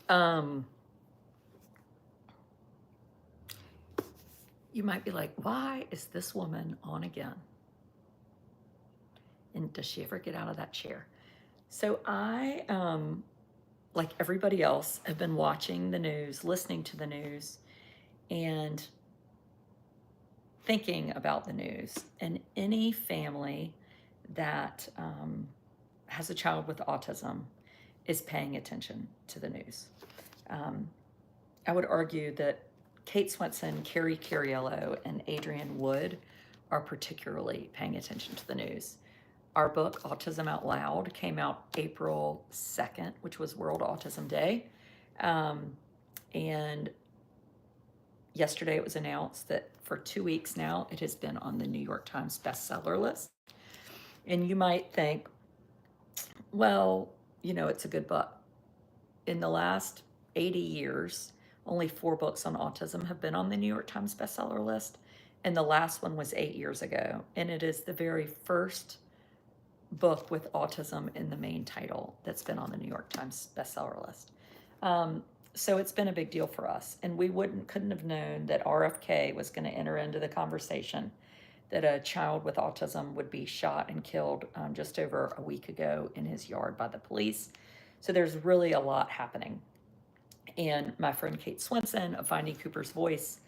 Um, you might be like, why is this woman on again? And does she ever get out of that chair? So I, like everybody else, have been watching the news, listening to the news, and thinking about the news. And any family that has a child with autism is paying attention to the news. Um, I would argue that Kate Swenson, Carrie Cariello, and Adrienne Wood are particularly paying attention to the news. Our book, Autism Out Loud, came out April 2nd, which was World Autism Day. And yesterday it was announced that for 2 weeks now, it has been on the New York Times bestseller list. And you might think, well, it's a good book. In the last 80 years, only 4 books on autism have been on the New York Times bestseller list. And the last one was 8 years ago. And it is the very first book with autism in the main title that's been on the New York Times bestseller list. So it's been a big deal for us. And we couldn't have known that RFK was going to enter into the conversation, that a child with autism would be shot and killed just over a week ago in his yard by the police. So there's really a lot happening. And my friend Kate Swenson of Finding Cooper's Voice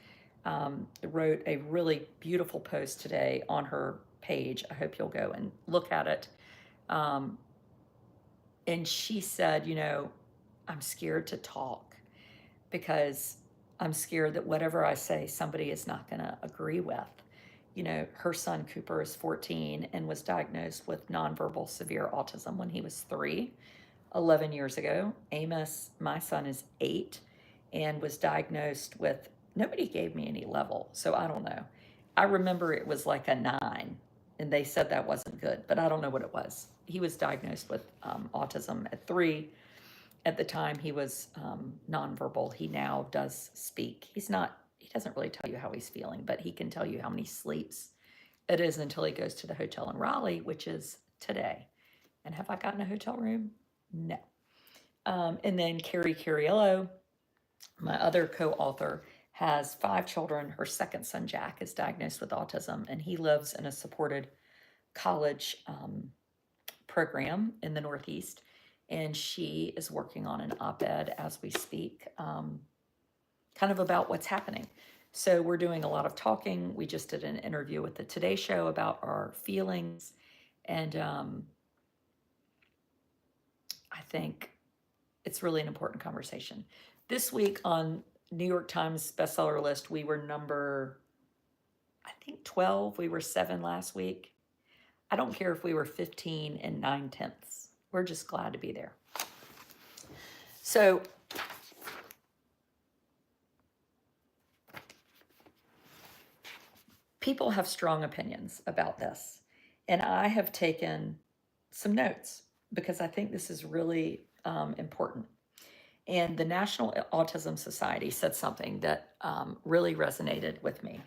wrote a really beautiful post today on her page. I hope you'll go and look at it. And she said, I'm scared to talk because I'm scared that whatever I say, somebody is not going to agree with. Her son Cooper is 14 and was diagnosed with nonverbal severe autism when he was 3, 11 years ago. Amos, my son, is 8 and was diagnosed with, nobody gave me any level, so I don't know. I remember it was like a 9, and they said that wasn't good, but I don't know what it was. He was diagnosed with autism at 3. At the time, he was nonverbal. He now does speak. He doesn't really tell you how he's feeling, but he can tell you how many sleeps it is until he goes to the hotel in Raleigh, which is today. And have I gotten a hotel room? No. And then Carrie Cariello, my other co-author, has 5 children. Her second son, Jack, is diagnosed with autism, and he lives in a supported college program in the Northeast. And she is working on an op-ed as we speak, kind of about what's happening. So we're doing a lot of talking. We just did an interview with the Today Show about our feelings. And I think it's really an important conversation. This week on New York Times bestseller list, we were number, I think, 12. We were 7 last week. I don't care if we were 15 and 9/10. We're just glad to be there. So people have strong opinions about this, and I have taken some notes because I think this is really important. And the National Autism Society said something that really resonated with me.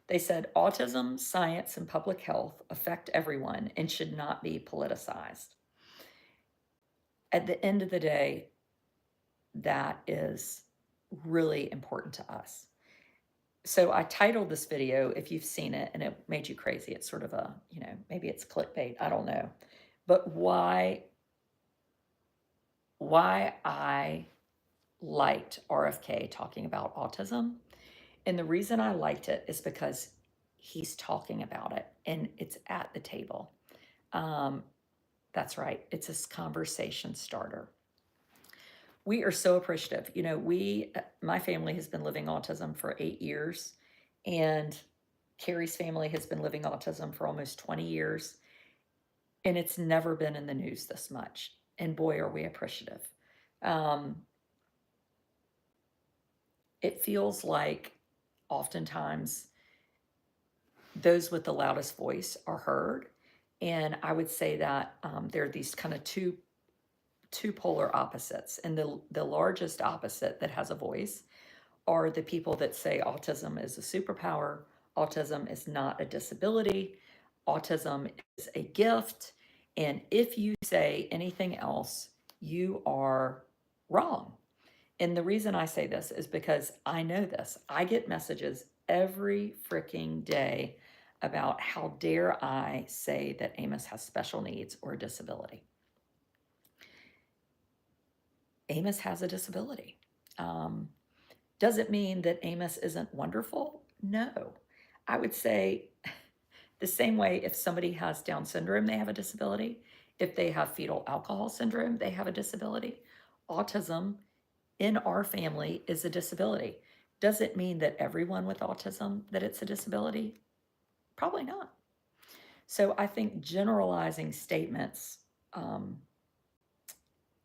They said, autism, science, and public health affect everyone and should not be politicized. At the end of the day, that is really important to us. So I titled this video, if you've seen it and it made you crazy, it's sort of a, maybe it's clickbait, I don't know. But why I liked RFK talking about autism. And the reason I liked it is because he's talking about it and it's at the table. That's right. It's a conversation starter. We are so appreciative. My family has been living autism for 8 years, and Carrie's family has been living autism for almost 20 years, and it's never been in the news this much. And boy, are we appreciative. It feels like oftentimes those with the loudest voice are heard. And I would say that there are these kind of two polar opposites. And the largest opposite that has a voice are the people that say autism is a superpower, autism is not a disability, autism is a gift. And if you say anything else, you are wrong. And the reason I say this is because I know this. I get messages every freaking day about how dare I say that Amos has special needs or a disability. Amos has a disability. Um, does it mean that Amos isn't wonderful? No. I would say the same way if somebody has Down syndrome, they have a disability. If they have fetal alcohol syndrome, they have a disability. Autism in our family is a disability. Does it mean that everyone with autism that it's a disability? Probably not. So I think generalizing statements um,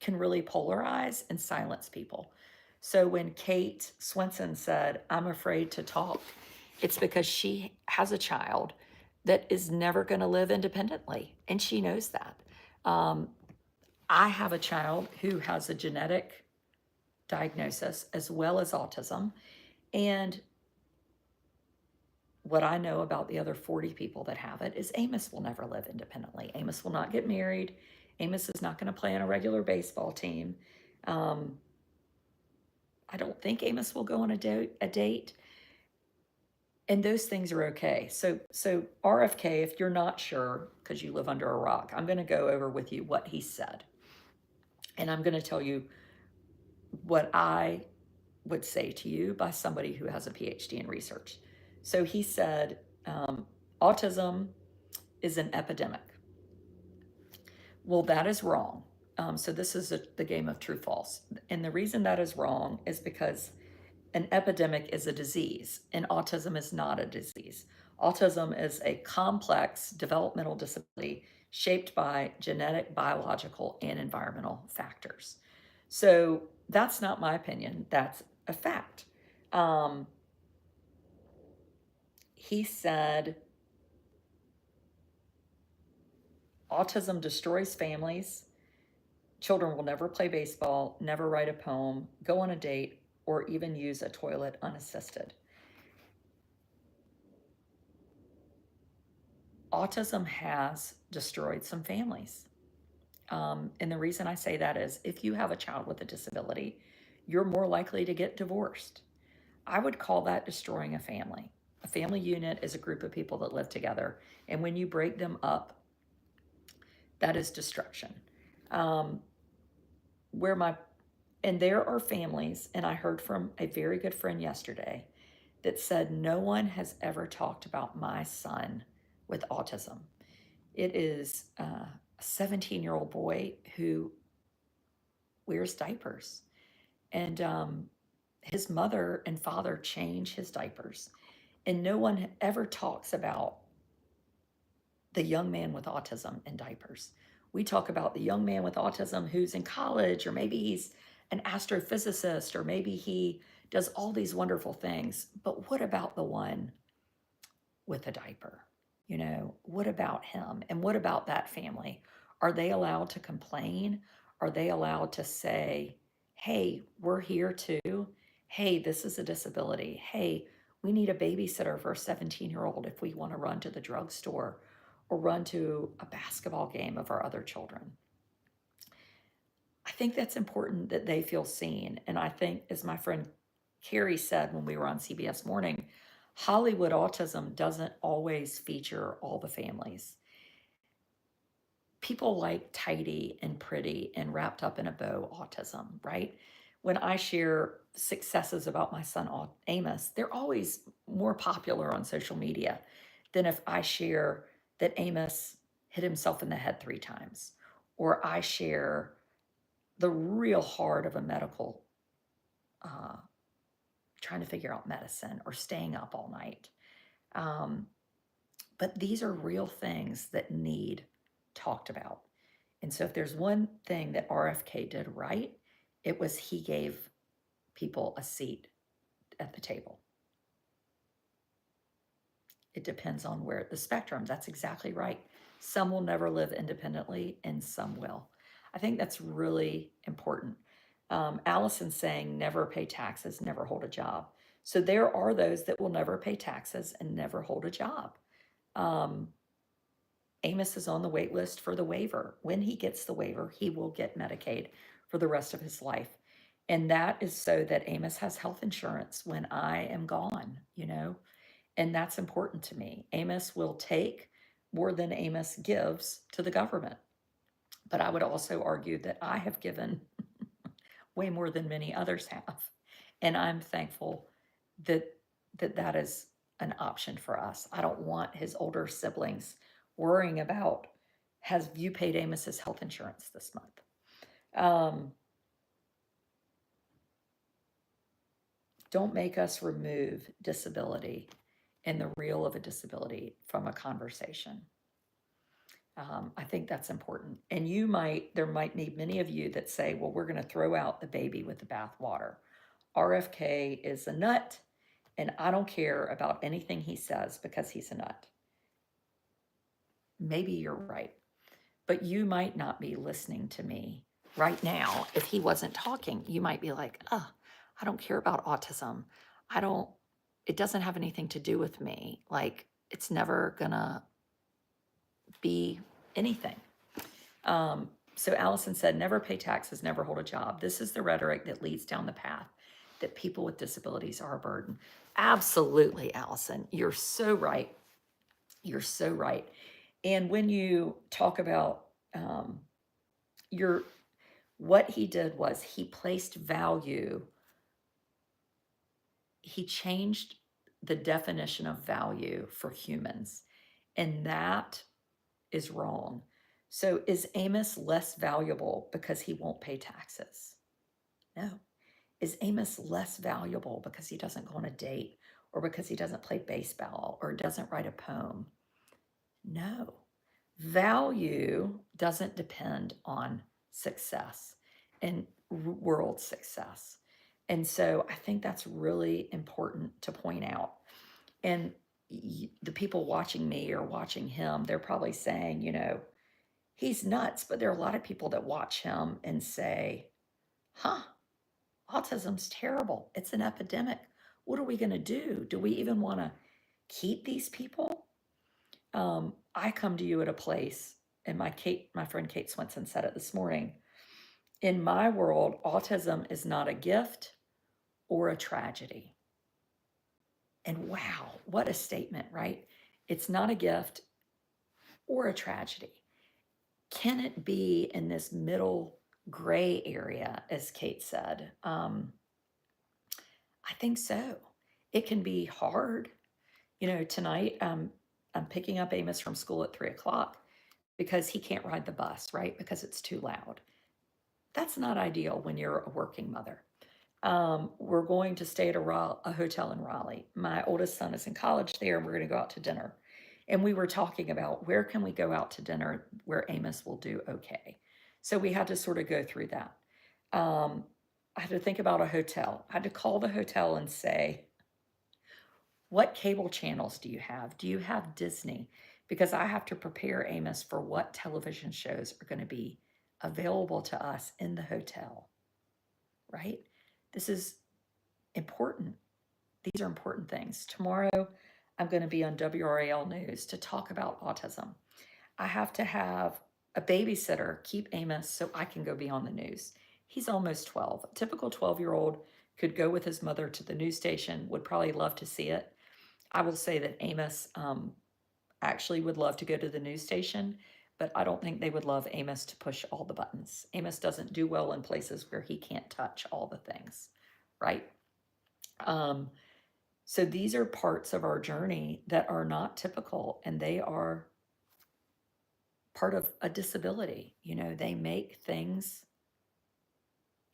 can really polarize and silence people. So when Kate Swenson said, I'm afraid to talk, it's because she has a child that is never going to live independently, and she knows that. Um, I have a child who has a genetic diagnosis as well as autism, and what I know about the other 40 people that have it is Amos will never live independently. Amos will not get married. Amos is not going to play on a regular baseball team. Um, I don't think Amos will go on a date. And those things are okay. So RFK, if you're not sure because you live under a rock, I'm going to go over with you what he said. And I'm going to tell you what I would say to you by somebody who has a PhD in research. So he said, autism is an epidemic. Well, that is wrong. So this is the game of true false. And the reason that is wrong is because an epidemic is a disease, and autism is not a disease. Autism is a complex developmental disability shaped by genetic, biological, and environmental factors. So that's not my opinion, that's a fact. He said, autism destroys families. Children will never play baseball, never write a poem, go on a date, or even use a toilet unassisted. Autism has destroyed some families. And the reason I say that is if you have a child with a disability, you're more likely to get divorced. I would call that destroying a family. A family unit is a group of people that live together. And when you break them up, that is destruction. Um, where my and there are families, and I heard from a very good friend yesterday that said no one has ever talked about my son with autism. It is a 17-year-old boy who wears diapers, and his mother and father change his diapers, and no one ever talks about the young man with autism in diapers. We talk about the young man with autism who's in college, or maybe he's an astrophysicist, or maybe he does all these wonderful things. But what about the one with a diaper? You know, what about him? And what about that family? Are they allowed to complain? Are they allowed to say, hey, we're here too? Hey, this is a disability. Hey, we need a babysitter for a 17-year-old if we want to run to the drugstore or run to a basketball game of our other children. I think that's important that they feel seen. And I think, as my friend Carrie said when we were on CBS Morning, Hollywood autism doesn't always feature all the families. People like tidy and pretty and wrapped up in a bow autism, right? When I share successes about my son Amos, they're always more popular on social media than if I share that Amos hit himself in the head 3 times, or I share the real heart of a medical uh, trying to figure out medicine or staying up all night. Um, but these are real things that need talked about. And so if there's one thing that RFK did right, it was he gave people a seat at the table. It depends on where the spectrum. That's exactly right. Some will never live independently and some will. I think that's really important. Allison's saying never pay taxes, never hold a job. So there are those that will never pay taxes and never hold a job. Amos is on the wait list for the waiver. When he gets the waiver, he will get Medicaid for the rest of his life. And that is so that Amos has health insurance when I am gone, and that's important to me. Amos will take more than Amos gives to the government. But I would also argue that I have given way more than many others have. And I'm thankful that that is an option for us. I don't want his older siblings worrying about, has you paid Amos's health insurance this month? Don't make us remove disability and the real of a disability from a conversation. I think that's important. And there might be many of you that say, well, we're going to throw out the baby with the bathwater. RFK is a nut, and I don't care about anything he says because he's a nut. Maybe you're right, but you might not be listening to me right now. If he wasn't talking, you might be like, oh, I don't care about autism. It doesn't have anything to do with me. Like, it's never gonna be anything. So Allison said, never pay taxes, never hold a job. This is the rhetoric that leads down the path that people with disabilities are a burden. Absolutely, Allison. You're so right. You're so right. And when you talk about what he did was he placed value, he changed the definition of value for humans. And that is wrong. So is Amos less valuable because he won't pay taxes? No. Is Amos less valuable because he doesn't go on a date or because he doesn't play baseball or doesn't write a poem? No. Value doesn't depend on success and world success. And so I think that's really important to point out. And the people watching me or watching him, they're probably saying, he's nuts. But there are a lot of people that watch him and say, huh, autism's terrible. It's an epidemic. What are we going to do? Do we even want to keep these people? I come to you at a place, and my friend Kate Swinson said it this morning. In my world, autism is not a gift or a tragedy. And wow, what a statement, right? It's not a gift or a tragedy. Can it be in this middle gray area, as Kate said? I think so. It can be hard. Tonight I'm picking up Amos from school at 3:00 because he can't ride the bus, right? Because it's too loud. That's not ideal when you're a working mother. We're going to stay at a hotel in Raleigh. My oldest son is in college there, and we're going to go out to dinner. And we were talking about where can we go out to dinner where Amos will do okay. So we had to sort of go through that. I had to think about a hotel. I had to call the hotel and say, what cable channels do you have? Do you have Disney? Because I have to prepare Amos for what television shows are going to be available to us in the hotel, right? This is important. These are important things. Tomorrow, I'm going to be on WRAL News to talk about autism. I have to have a babysitter keep Amos so I can go be on the news. He's almost 12. A typical 12-year-old could go with his mother to the news station, would probably love to see it. I will say that Amos actually would love to go to the news station, but I don't think they would love Amos to push all the buttons. Amos doesn't do well in places where he can't touch all the things, right? So these are parts of our journey that are not typical, and they are part of a disability. They make things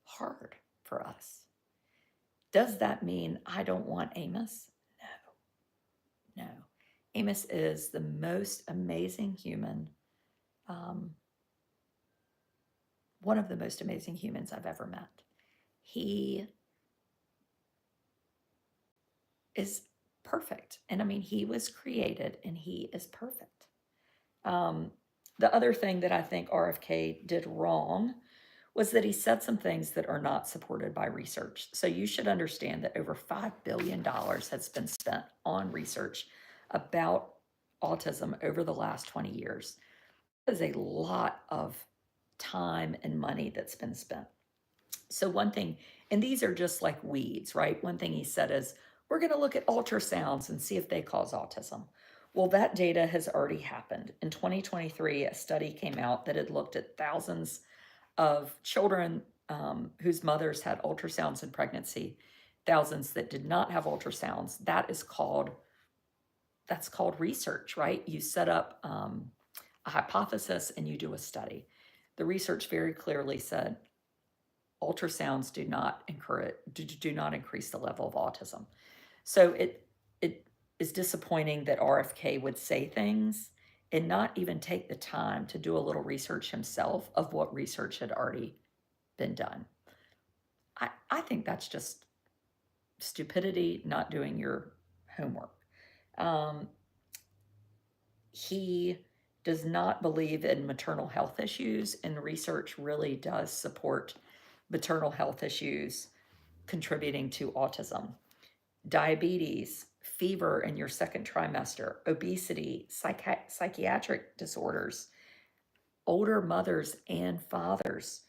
hard for us. Does that mean I don't want Amos? No. Amos is the most amazing human, one of the most amazing humans I've ever met. He is perfect. And I mean, he was created and he is perfect. The other thing that I think RFK did wrong was that he said some things that are not supported by research. So you should understand that over $5 billion has been spent on research about autism over the last 20 years. That is a lot of time and money that's been spent. So one thing And these are just like weeds, right? One thing he said is, we're going to look at ultrasounds and see if they cause autism. Well, that data has already happened. In 2023, a study came out that had looked at thousands of children whose mothers had ultrasounds in pregnancy, thousands that did not have ultrasounds. That's called research, right? You set up a hypothesis and you do a study. The research very clearly said ultrasounds do not increase the level of autism. So it is disappointing that RFK would say things and not even take the time to do a little research himself of what research had already been done. I think that's just stupidity, not doing your homework. He does not believe in maternal health issues, and research really does support maternal health issues contributing to autism. Diabetes, fever in your second trimester, obesity, psychiatric disorders, older mothers and fathers,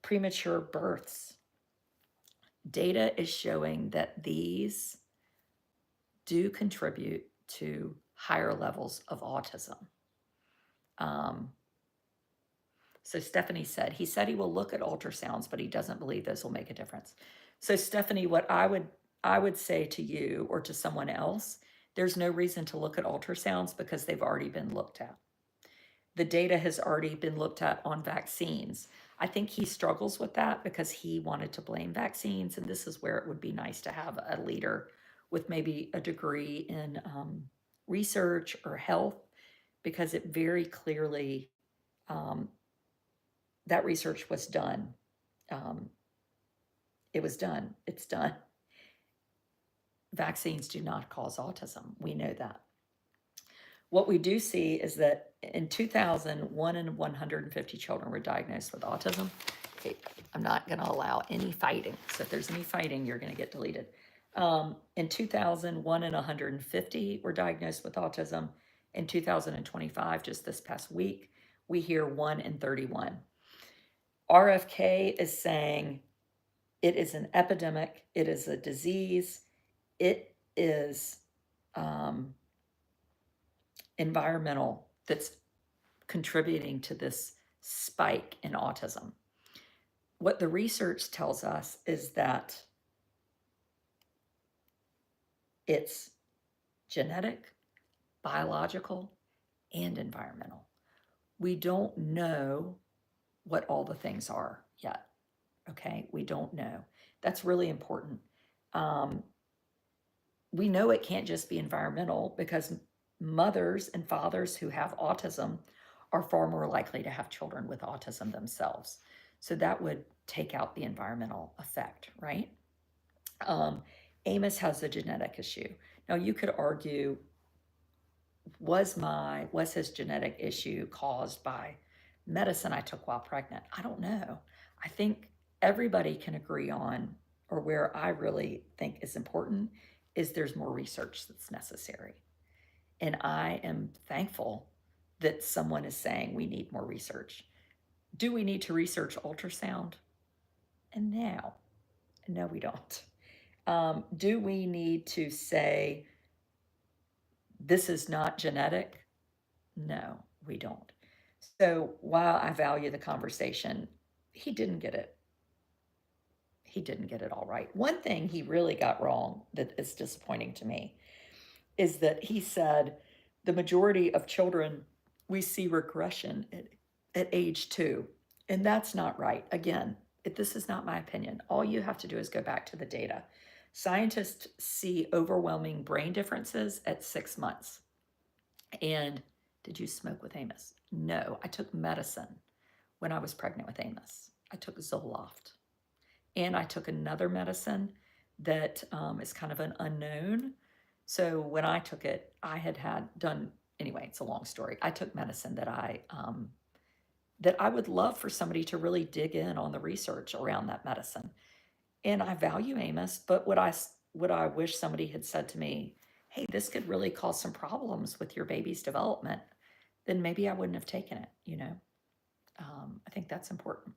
premature births. Data is showing that these do contribute to higher levels of autism. So Stephanie said, he said he will look at ultrasounds, but he doesn't believe those will make a difference. So Stephanie, what I would say to you or to someone else, there's no reason to look at ultrasounds because they've already been looked at. The data has already been looked at on vaccines. I think he struggles with that because he wanted to blame vaccines, and this is where it would be nice to have a leader with maybe a degree in research or health, because it very clearly, that research was done. It was done. It's done. Vaccines do not cause autism. We know that. What we do see is that in 2000, 1 in 150 children were diagnosed with autism. Okay, I'm not going to allow any fighting. So if there's any fighting, you're going to get deleted. In 2000, 1 in 150 were diagnosed with autism. In 2025, just this past week, we hear 1 in 31. RFK is saying it is an epidemic, it is a disease, it is environmental that's contributing to this spike in autism. What the research tells us is that it's genetic, biological, and environmental. We don't know what all the things are yet. Okay, we don't know. That's really important. We know it can't just be environmental because mothers and fathers who have autism are far more likely to have children with autism themselves. So that would take out the environmental effect, right? Amos has a genetic issue. Now you could argue, was his genetic issue caused by medicine I took while pregnant? I don't know. I think everybody can agree on, or where I really think is important, is there's more research that's necessary. And I am thankful that someone is saying we need more research. Do we need to research ultrasound? And now, no, we don't. Do we need to say this is not genetic? No, we don't. So while I value the conversation, he didn't get it. He didn't get it all right. One thing he really got wrong that is disappointing to me is that he said the majority of children, we see regression at age 2. And that's not right. Again, this is not my opinion. All you have to do is go back to the data. Scientists see overwhelming brain differences at 6 months. And did you smoke with Amos? No, I took medicine when I was pregnant with Amos. I took Zoloft. And I took another medicine that is kind of an unknown. So when I took it, I had done, anyway, it's a long story. I took medicine that I would love for somebody to really dig in on the research around that medicine. And I value Amos, but would I wish somebody had said to me, hey, this could really cause some problems with your baby's development, then maybe I wouldn't have taken it, you know? I think that's important.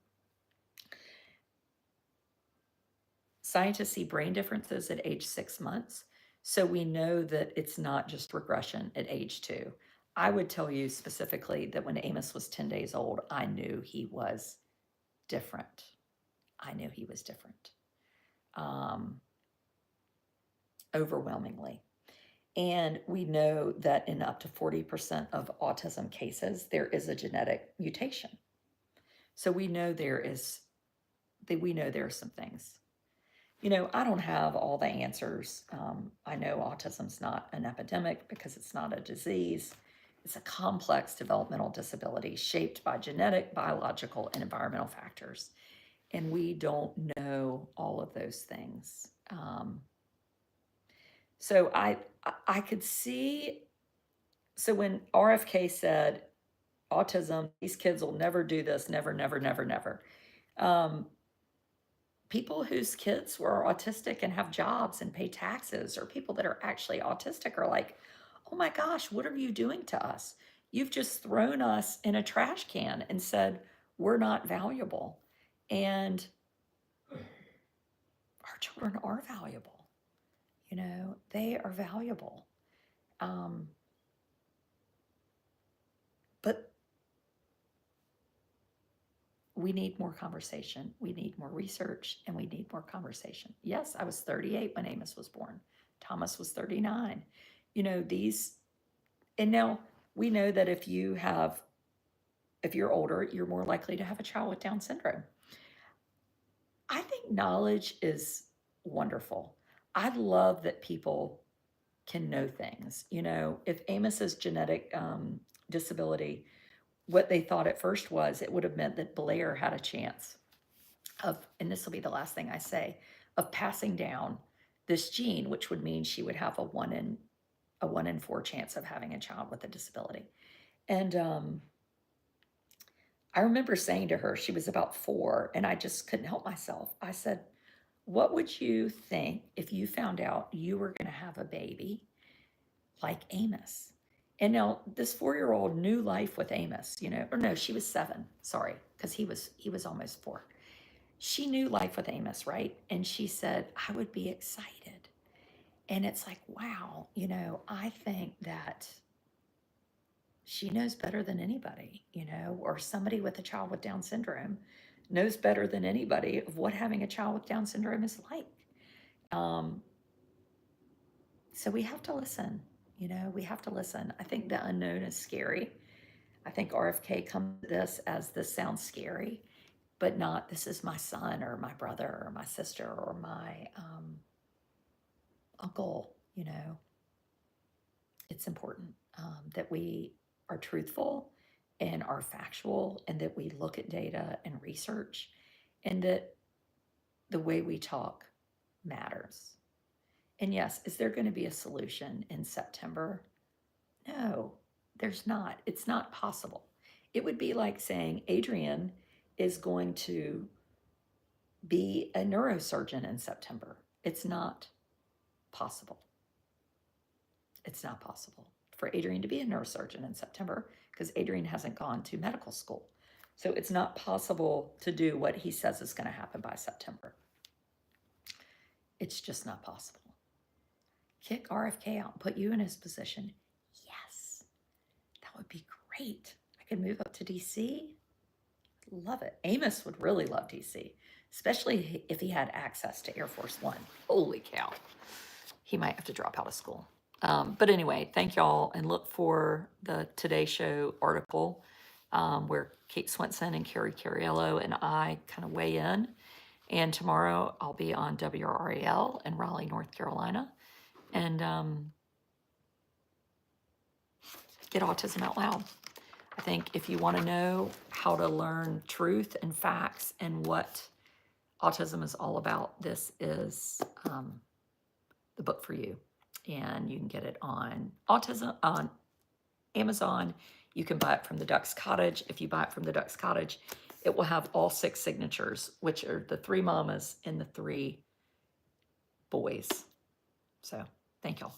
Scientists see brain differences at age 6 months. So we know that it's not just regression at age 2. I would tell you specifically that when Amos was 10 days old, I knew he was different. I knew he was different. Overwhelmingly. And we know that in up to 40% of autism cases, there is a genetic mutation. So we know there are some things. I don't have all the answers. I know autism's not an epidemic because it's not a disease. It's a complex developmental disability shaped by genetic, biological, and environmental factors. And we don't know all of those things. So I could see, so when RFK said, autism, these kids will never do this, never, never, never, never. People whose kids were autistic and have jobs and pay taxes, or people that are actually autistic, are like, oh my gosh, what are you doing to us? You've just thrown us in a trash can and said, we're not valuable. And our children are valuable. They are valuable. But we need more conversation. We need more research, and we need more conversation. Yes, I was 38 when Amos was born. Thomas was 39. And now we know that if you're older, you're more likely to have a child with Down syndrome. I think knowledge is wonderful. I love that people can know things. If Amos's genetic disability, what they thought at first was it would have meant that Blair had a chance of, and this will be the last thing I say, of passing down this gene, which would mean she would have a 1 in 4 chance of having a child with a disability. And I remember saying to her, she was about 4, and I just couldn't help myself. I said, what would you think if you found out you were going to have a baby like Amos? And now this 4-year-old knew life with Amos, or no, she was 7, sorry, because he was almost 4. She knew life with Amos, right? And she said, I would be excited. And it's like, wow, I think that she knows better than anybody, or somebody with a child with Down syndrome knows better than anybody of what having a child with Down syndrome is like. So we have to listen, we have to listen. I think the unknown is scary. I think RFK comes to this as this sounds scary, but not this is my son or my brother or my sister or my uncle. It's important that we are truthful and are factual, and that we look at data and research, and that the way we talk matters. And yes, is there going to be a solution in September? No, there's not. It's not possible. It would be like saying Adrian is going to be a neurosurgeon in September. It's not possible. It's not possible for Adrian to be a neurosurgeon in September because Adrian hasn't gone to medical school. So it's not possible to do what he says is going to happen by September. It's just not possible. Kick RFK out and put you in his position. Yes, that would be great. I could move up to DC. Love it. Amos would really love DC, especially if he had access to Air Force One. Holy cow. He might have to drop out of school. But anyway, thank y'all, and look for the Today Show article where Kate Swinson and Carrie Cariello and I kind of weigh in. And tomorrow I'll be on WRAL in Raleigh, North Carolina. And get autism out loud. I think if you want to know how to learn truth and facts and what autism is all about, this is the book for you. And you can get it on Amazon. You can buy it from the Duck's Cottage. If you buy it from the Duck's Cottage, it will have all 6 signatures, which are the 3 mamas and the 3 boys. So thank y'all.